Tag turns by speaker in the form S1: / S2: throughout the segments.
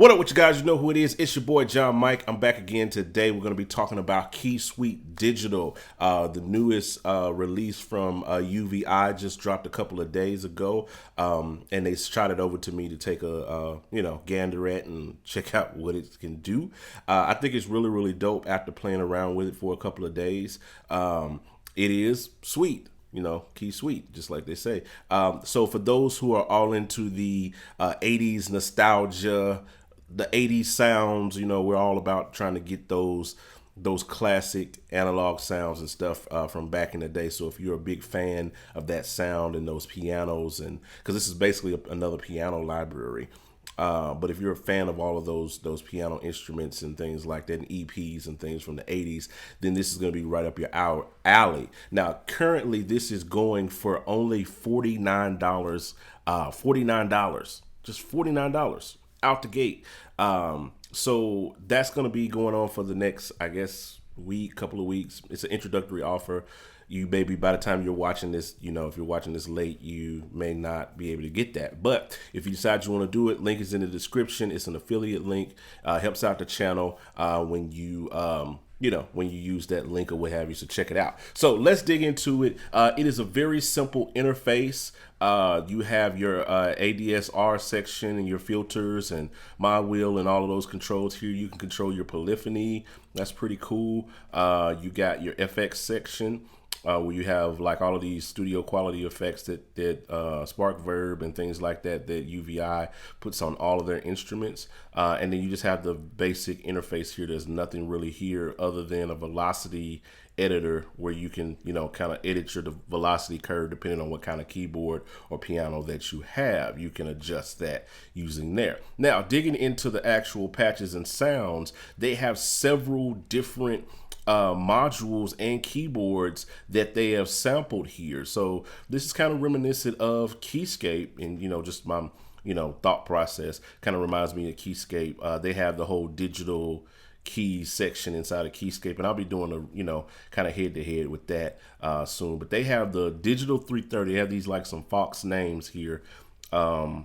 S1: What up with you guys? You know who it is. It's your boy John Mike. I'm back again today. We're going to be talking about Keysuite Digital. The newest release from UVI just dropped a couple of days ago. And they shot it over to me to take a gander at and check out what it can do. I think it's really, really dope after playing around with it for a couple of days. It is sweet. Keysuite, just like they say. So for those who are all into the 80s nostalgia, the 80s sounds, we're all about trying to get those classic analog sounds and stuff from back in the day. So if you're a big fan of that sound and those pianos, and because this is basically another piano library. But if you're a fan of all of those piano instruments and things like that, and EPs and things from the 80s, then this is going to be right up your alley. Now, currently, this is going for only $49. $49, just $49 out the gate. So that's going to be going on for the next, I guess, couple of weeks. It's an introductory offer. You maybe by the time you're watching this, if you're watching this late, you may not be able to get that. But if you decide you want to do it, link is in the description. It's an affiliate link. Helps out the channel when you when you use that link or what have you. So check it out. So let's dig into it. It is a very simple interface. You have your ADSR section and your filters and my wheel and all of those controls here. You can control your polyphony. That's pretty cool. You got your FX section. Where you have like all of these studio quality effects that Spark Verb and things like that UVI puts on all of their instruments. And then you just have the basic interface here. There's nothing really here other than a velocity editor where you can, kind of edit your velocity curve depending on what kind of keyboard or piano that you have. You can adjust that using there. Now, digging into the actual patches and sounds, they have several different modules and keyboards that they have sampled here. So this is kind of reminiscent of Keyscape, and just my thought process kind of reminds me of Keyscape. They have the whole digital keys section inside of Keyscape, and I'll be doing a kind of head to head with that soon. But they have the digital 330. They have these like some Fox names here. The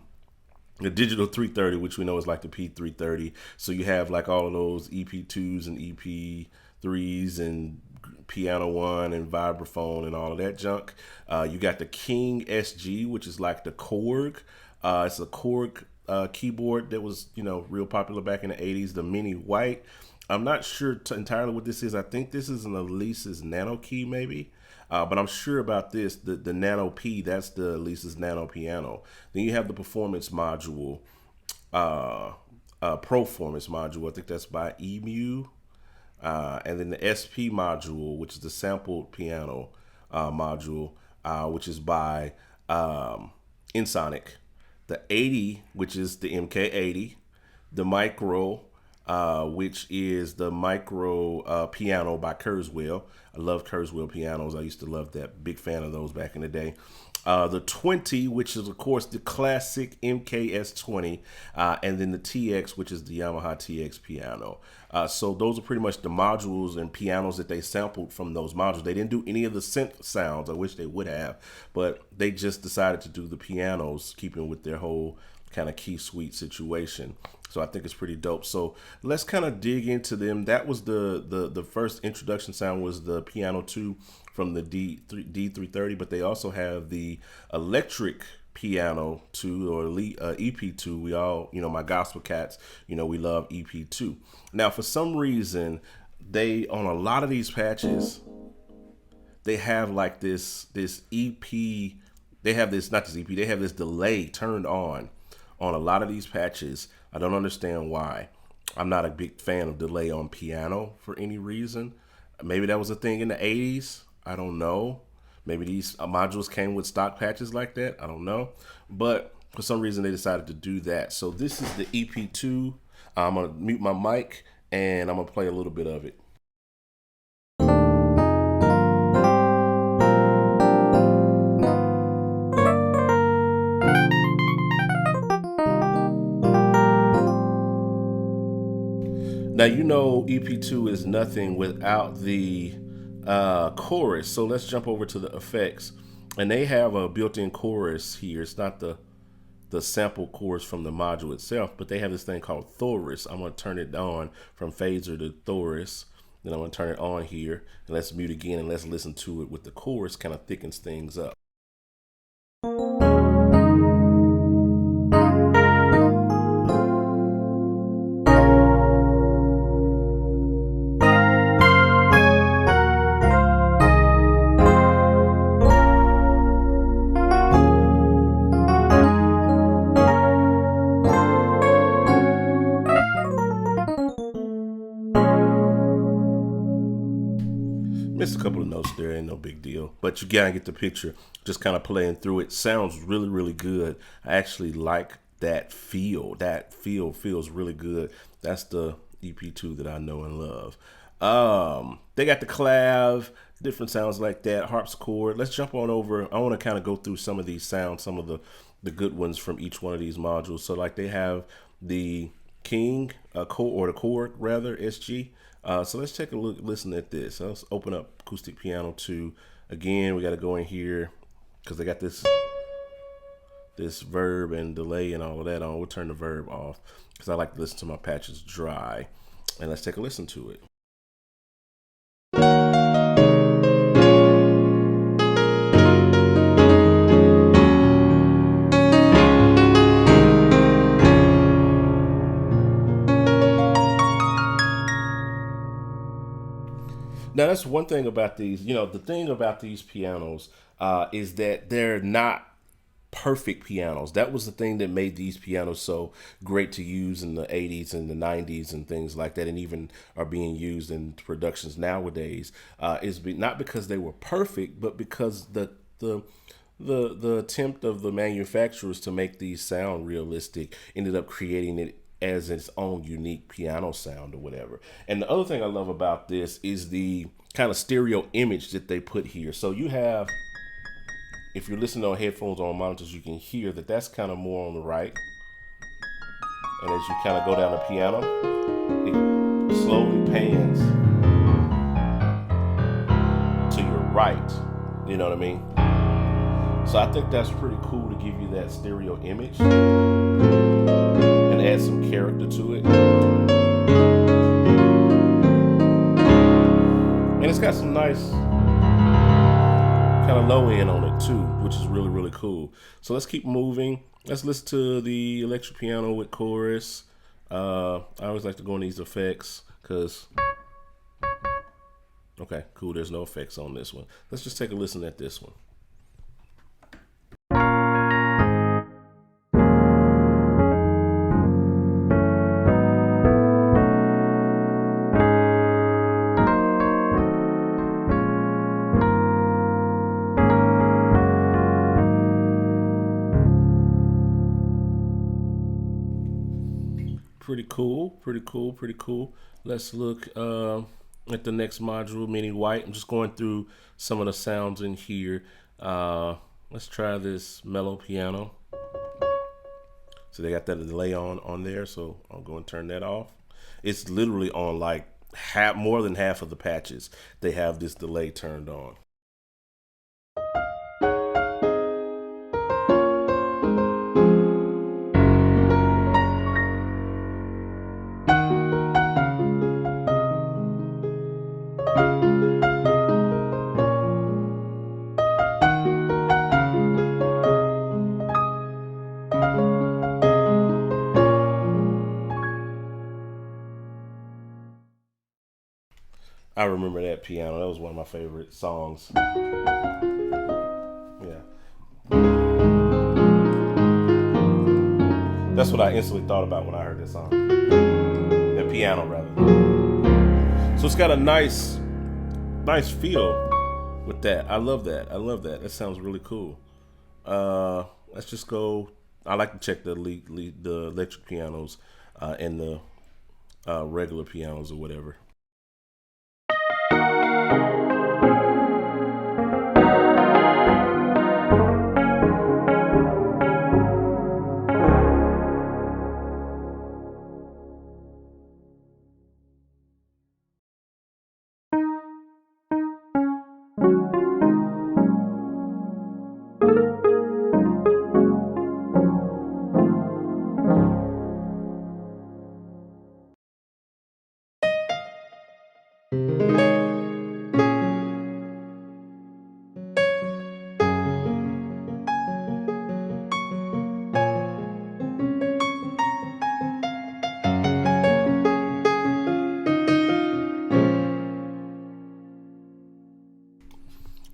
S1: digital 330, which we know is like the P330. So you have like all of those EP2s and EP3s and Piano One and vibraphone and all of that junk. You got the Korg SG, which is like the Korg. It's a Korg keyboard that was real popular back in the 80s. The mini white. I'm not sure entirely what this is. I think this is an Elise's Nano key maybe. But I'm sure about this. The Nano P, that's the Elise's Nano piano. Then you have the performance module, Proformance module. I think that's by EMU. And then the SP module, which is the sampled piano module, which is by Ensoniq. The 80, which is the MK-80. The Micro, which is the Micro piano by Kurzweil. I love Kurzweil pianos. I used to love that. Big fan of those back in the day. The 20, which is, of course, the classic MKS-20, and then the TX, which is the Yamaha TX piano. So those are pretty much the modules and pianos that they sampled from those modules. They didn't do any of the synth sounds. I wish they would have, but they just decided to do the pianos, keeping with their whole kind of Keysuite situation. So I think it's pretty dope. So let's kind of dig into them. That was the first introduction sound was the Piano 2 from the D330, but they also have the electric Piano 2 or EP2. We all, my gospel cats, we love EP2. Now, for some reason, they, on a lot of these patches, they have like this EP, they have this, not this EP, they have this delay turned on a lot of these patches. I don't understand why. I'm not a big fan of delay on piano for any reason. Maybe that was a thing in the 80s. I don't know. Maybe these modules came with stock patches like that. I don't know. But for some reason, they decided to do that. So this is the EP2. I'm going to mute my mic, and I'm going to play a little bit of it. Now, EP2 is nothing without the chorus. So let's jump over to the effects. And they have a built-in chorus here. It's not the the sample chords from the module itself, but they have this thing called chorus. I'm going to turn it on from phaser to chorus. Then I'm going to turn it on here, and let's mute again, and let's listen to it with the chorus. Kind of thickens things up. Missed a couple of notes there, ain't no big deal, but you gotta get the picture. Just kind of playing through it. Sounds really, really good. I actually like that feel. That feel feels really good. That's the EP2 that I know and love. They got the clav, different sounds like that, harpsichord. Let's jump on over. I want to kind of go through some of these sounds, some of the good ones from each one of these modules. So like they have the King, the Korg rather, SG. So let's take a look, listen at this. So let's open up acoustic piano 2. Again, we got to go in here because they got this verb and delay and all of that on. We'll turn the verb off because I like to listen to my patches dry. And let's take a listen to it. Now, that's one thing about these, the thing about these pianos is that they're not perfect pianos. That was the thing that made these pianos so great to use in the 80s and the 90s and things like that, and even are being used in productions nowadays, is not because they were perfect, but because the attempt of the manufacturers to make these sound realistic ended up creating it as its own unique piano sound or whatever. And the other thing I love about this is the kind of stereo image that they put here. So you have, if you're listening on headphones or on monitors, you can hear that that's kind of more on the right. And as you kind of go down the piano, it slowly pans to your right. You know what I mean? So I think that's pretty cool to give you that stereo image and add some character to it. And it's got some nice kind of low end on it too, which is really, really cool. So let's keep moving. Let's listen to the electric piano with chorus. I always like to go in these effects because, okay, cool, there's no effects on this one. Let's just take a listen at this one. Pretty cool, pretty cool, pretty cool. Let's look at the next module, Mini White. I'm just going through some of the sounds in here. Let's try this mellow piano. So they got that delay on there, so I'll go and turn that off. It's literally on like more than half of the patches. They have this delay turned on. I remember that piano. That was one of my favorite songs. Yeah. That's what I instantly thought about when I heard this song. That piano, rather. So it's got a nice feel with that. I love that. I love that. That sounds really cool. Let's just go. I like to check the electric pianos and the regular pianos or whatever.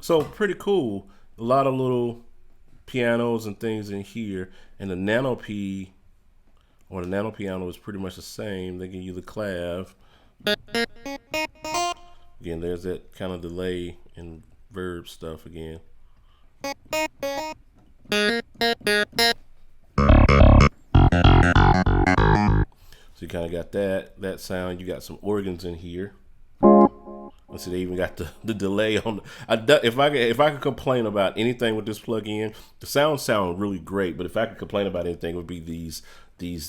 S1: So pretty cool. A lot of little pianos and things in here. And the Nano P or the Nano piano is pretty much the same. They give you the clav. Again, there's that kind of delay and verb stuff again. So you kind of got that sound. You got some organs in here. Let's see, they even got the delay on. If I could complain about anything with this plug-in, the sound really great. But if I could complain about anything, it would be these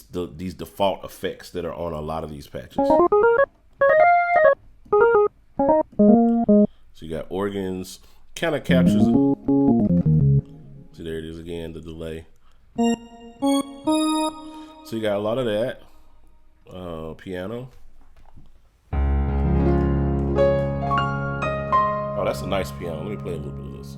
S1: default effects that are on a lot of these patches. So you got organs, kind of captures it. See, there it is again, the delay. So you got a lot of that piano. Oh, that's a nice piano. Let me play a little bit of this.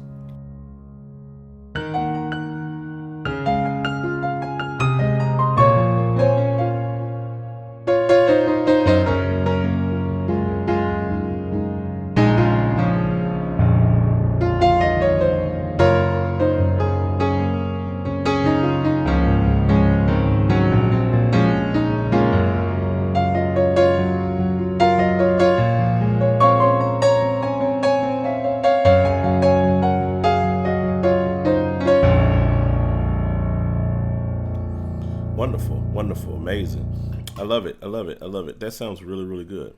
S1: Wonderful, wonderful, amazing. I love it. I love it. I love it. That sounds really, really good.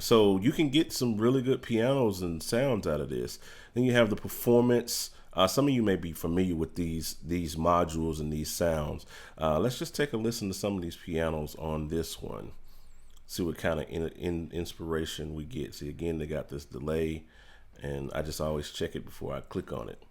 S1: So you can get some really good pianos and sounds out of this. Then you have the performance. Some of you may be familiar with these modules and these sounds. Let's just take a listen to some of these pianos on this one. See what kind of inspiration we get. See, again, they got this delay, and I just always check it before I click on it.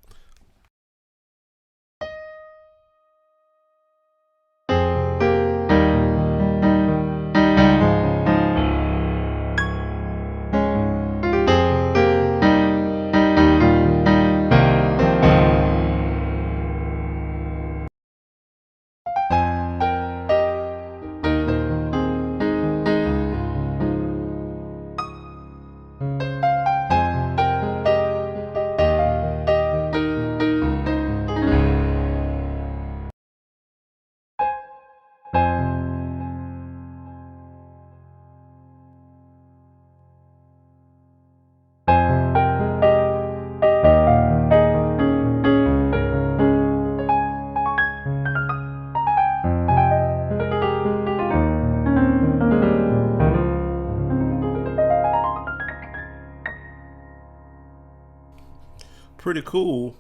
S1: Pretty cool.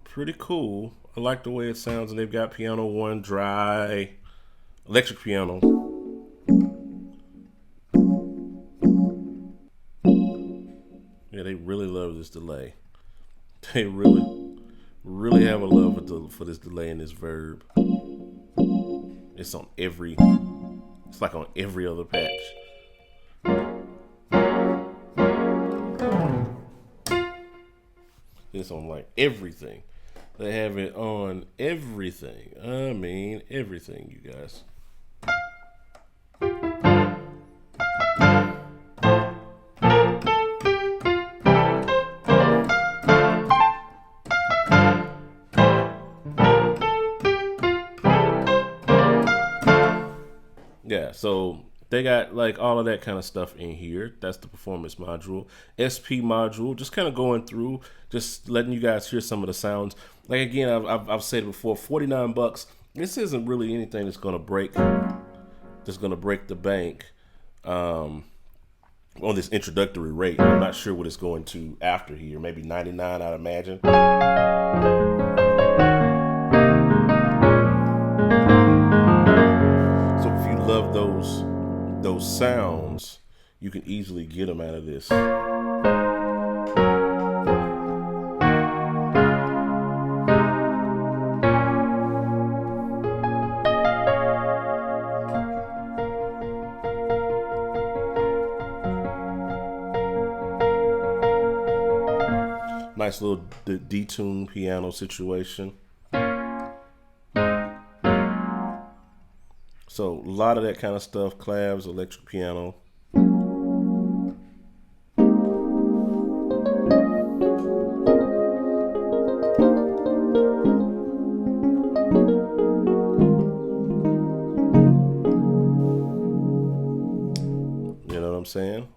S1: Pretty cool. I like the way it sounds, and they've got piano one, dry, electric piano. Yeah, they really love this delay. They really have a love for this delay and this verb. It's like on every other patch. It's on like everything. They have it on everything. I mean, everything, you guys. Yeah, so they got like all of that kind of stuff in here. That's the performance module. SP module, just kind of going through, just letting you guys hear some of the sounds. Like again, I've said it before, 49 bucks. This isn't really anything that's gonna break the bank on this introductory rate. I'm not sure what it's going to after here. Maybe 99, I'd imagine. So if you love those sounds, you can easily get them out of this. Nice little detuned piano situation. So a lot of that kind of stuff, clavs, electric piano.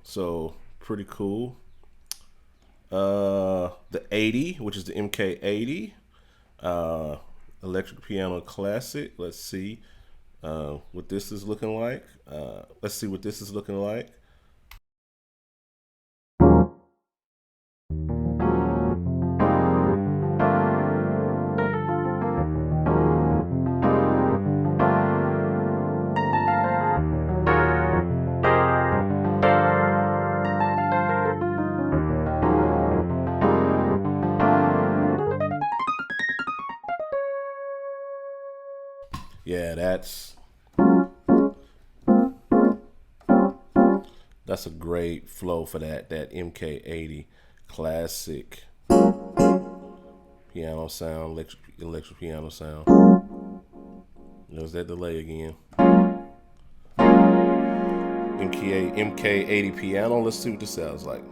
S1: So pretty cool. The 80, which is the MK-80, electric piano classic. Let's see what this is looking like. Let's see what this is looking like. Yeah, that's a great flow for that MK-80 classic piano sound, electric piano sound. There's that delay again. MK-80 piano. Let's see what this sounds like.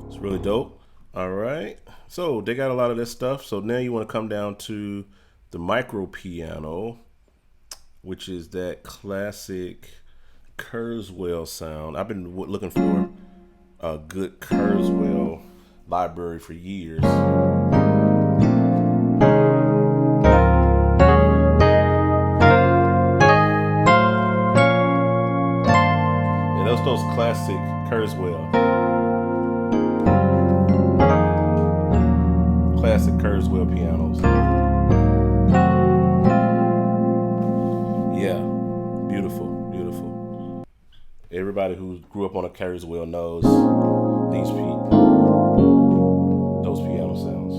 S1: It's really dope. All right. So they got a lot of this stuff. So now you want to come down to the micro piano, which is that classic Kurzweil sound. I've been looking for a good Kurzweil library for years. And those classic Kurzweil. Classic Kurzweil pianos. Yeah, beautiful, beautiful. Everybody who grew up on a Kurzweil knows those piano sounds.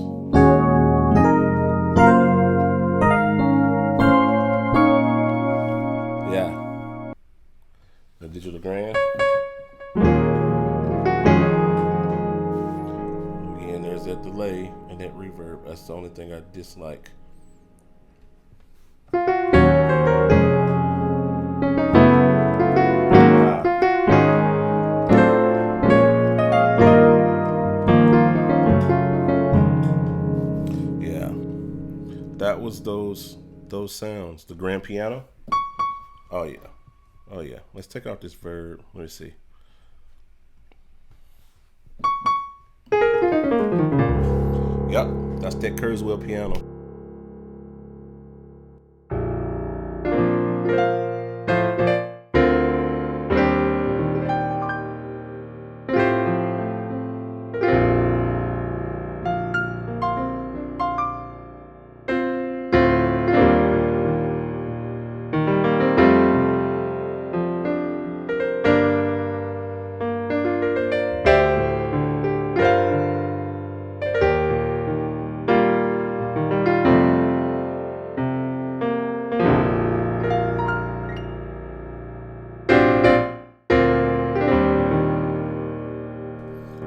S1: Yeah, the digital grand. Again, there's that delay and that reverb. That's the only thing I dislike. That was those sounds. The grand piano. Oh yeah. Oh yeah. Let's take out this verb. Let me see. Yep, that's that Kurzweil piano.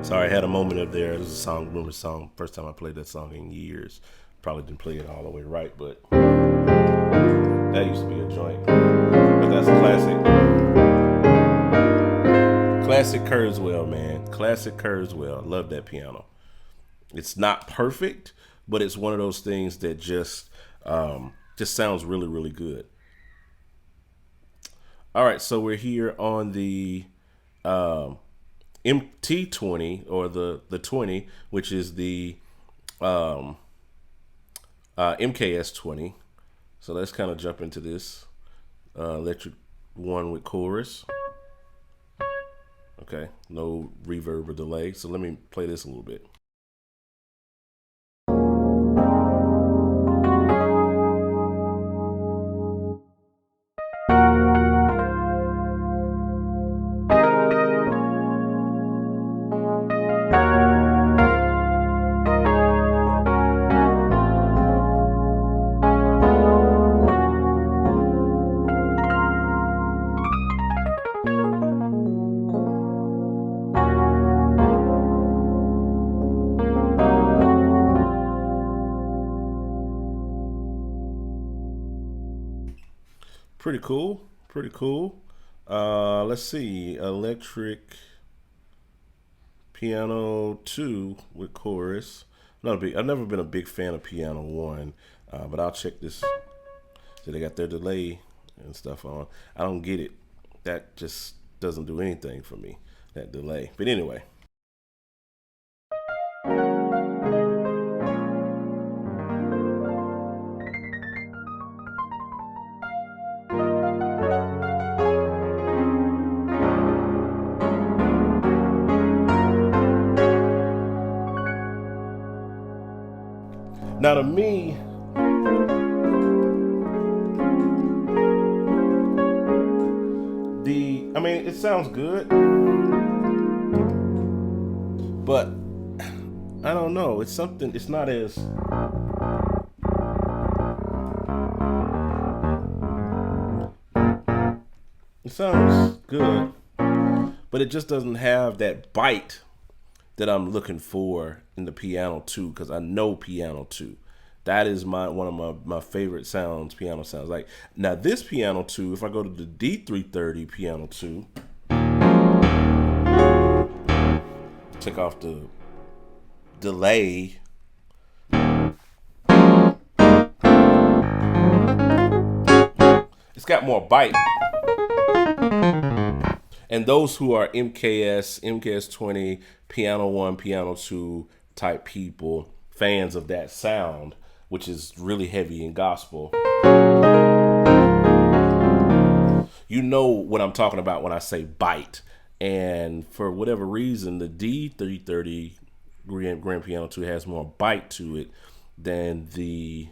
S1: Sorry, I had a moment up there. This is a song, remember the song, first time I played that song in years. Probably didn't play it all the way right, but that used to be a joint. But that's a classic. Classic Kurzweil, man. Classic Kurzweil. Love that piano. It's not perfect, but it's one of those things that just sounds really, really good. All right, so we're here on the MT-20 or the 20, which is the MKS-20. So let's kind of jump into this electric one with chorus. Okay, no reverb or delay. So let me play this a little bit. Pretty cool. Pretty cool. Let's see. Electric Piano 2 with chorus. I've never been a big fan of Piano 1, but I'll check this. So they got their delay and stuff on. I don't get it. That just doesn't do anything for me, that delay. But anyway. Now to me, I mean, it sounds good, but I don't know. It's something, it's not as, it sounds good, but it just doesn't have that bite that I'm looking for in the Piano 2, because I know Piano 2. That is one of my favorite sounds, piano sounds. Like, now this Piano 2, if I go to the D330 Piano 2, take off the delay, it's got more bite. And those who are MKS-20, Piano 1, Piano 2 type people, fans of that sound, which is really heavy in gospel, you know what I'm talking about when I say bite. And for whatever reason, the D330 Grand Piano 2 has more bite to it than the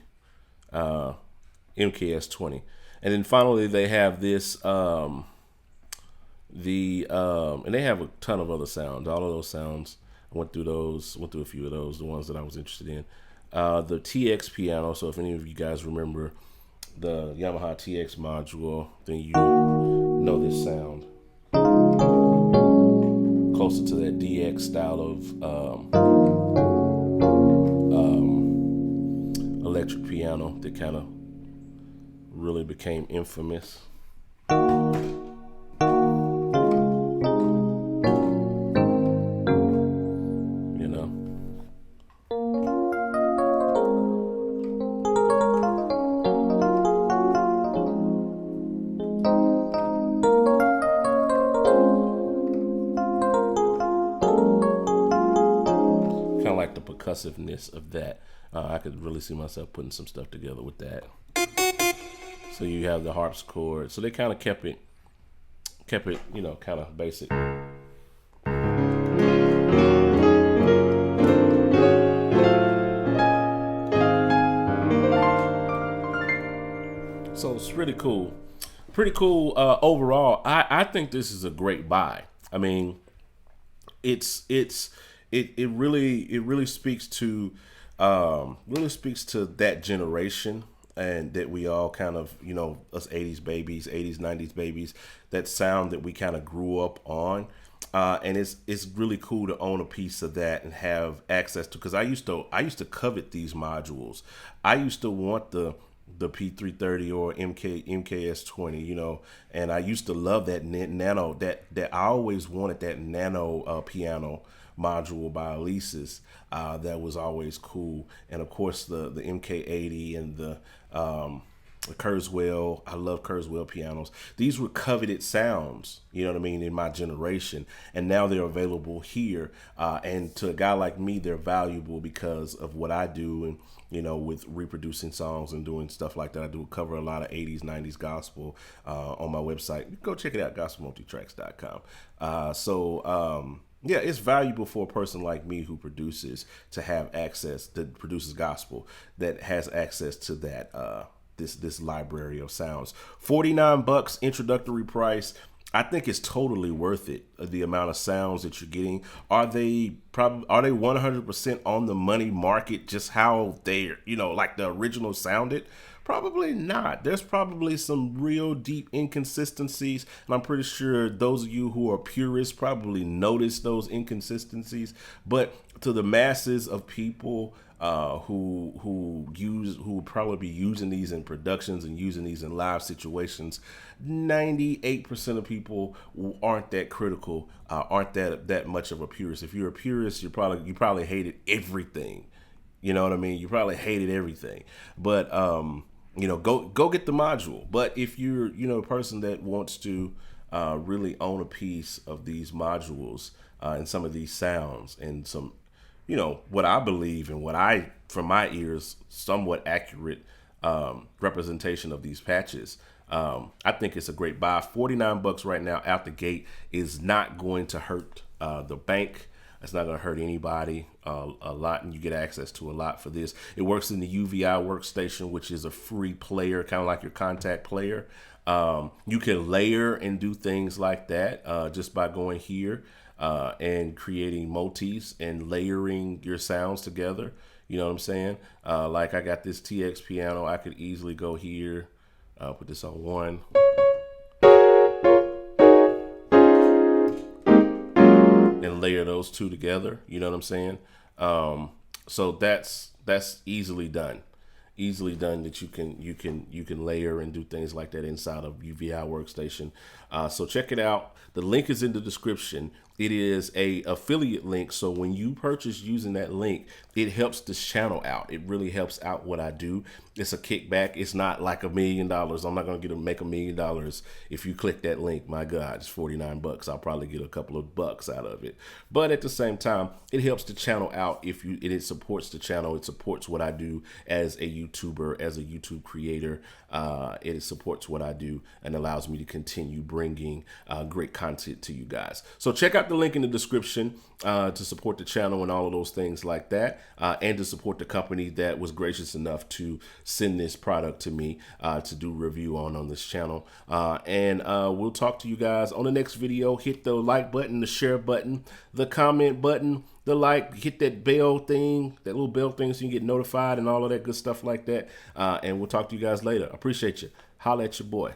S1: MKS-20. And then finally, they have this, and they have a ton of other sounds. All of those sounds, I went through a few of those, the ones that I was interested in. The TX piano, so if any of you guys remember the Yamaha TX module, then you know this sound. Closer to that DX style of electric piano that kind of really became infamous. Like the percussiveness of that. I could really see myself putting some stuff together with that. So you have the harpsichord. So they kind of kept it, you know, kind of basic. So it's really cool. Pretty cool overall. I think this is a great buy. I mean, it really speaks to that generation, and that we all kind of, you know, us 80s babies, 80s, 90s babies, that sound that we kind of grew up on. And it's really cool to own a piece of that and have access to, because I used to covet these modules. I used to want the P330 or MKS-20, you know, and I used to love that Nano, that I always wanted that Nano piano module by Alesis. That was always cool. And of course the MK80 and the Kurzweil. I love Kurzweil pianos. These were coveted sounds, you know what I mean, in my generation, and now they're available here. And to a guy like me, they're valuable because of what I do, and you know, with reproducing songs and doing stuff like that. I do cover a lot of 80s, 90s gospel on my website. Go check it out, gospelmultitracks.com. Yeah, it's valuable for a person like me who produces to have access, that produces gospel, that has access to that this library of sounds. $49 introductory price. I think it's totally worth it. The amount of sounds that you're getting. Are they 100% on the money market, just how they, you know, like the original sounded? Probably not. There's probably some real deep inconsistencies, and I'm pretty sure those of you who are purists probably notice those inconsistencies. But to the masses of people who would probably be using these in productions and using these in live situations. 98% of people aren't that critical, aren't that much of a purist. If you're a purist, you probably hated everything. You know what I mean? You probably hated everything. But go get the module. But if you're a person that wants to really own a piece of these modules and some of these sounds and some, what I believe and what I, from my ears, somewhat accurate representation of these patches. I think it's a great buy. $49 right now out the gate is not going to hurt the bank. It's not going to hurt anybody a lot, and you get access to a lot for this. It works in the UVI workstation, which is a free player, kind of like your contact player. You can layer and do things like that just by going here and creating motifs and layering your sounds together. You know what I'm saying? Like I got this TX piano. I could easily go here, put this on one. And layer those two together, you know what I'm saying? So that's easily done. That you can layer and do things like that inside of UVI workstation. So check it out. The link is in the description. It is a affiliate link, so when you purchase using that link, it helps this channel out. It really helps out what I do. It's a kickback. It's not like $1 million. I'm not gonna make $1 million if you click that link. My God, it's $49. I'll probably get a couple of bucks out of it. But at the same time, it helps the channel out. It supports the channel. It supports what I do as a YouTuber, as a YouTube creator. It supports what I do and allows me to continue bringing great content to you guys. So check out the link in the description to support the channel and all of those things like that, and to support the company that was gracious enough to send this product to me to do review on this channel. And we'll talk to you guys on the next video. Hit the like button, the share button, the comment button, the like, hit that bell thing, that little bell thing so you can get notified and all of that good stuff like that. And we'll talk to you guys later. Appreciate you. Holla at your boy.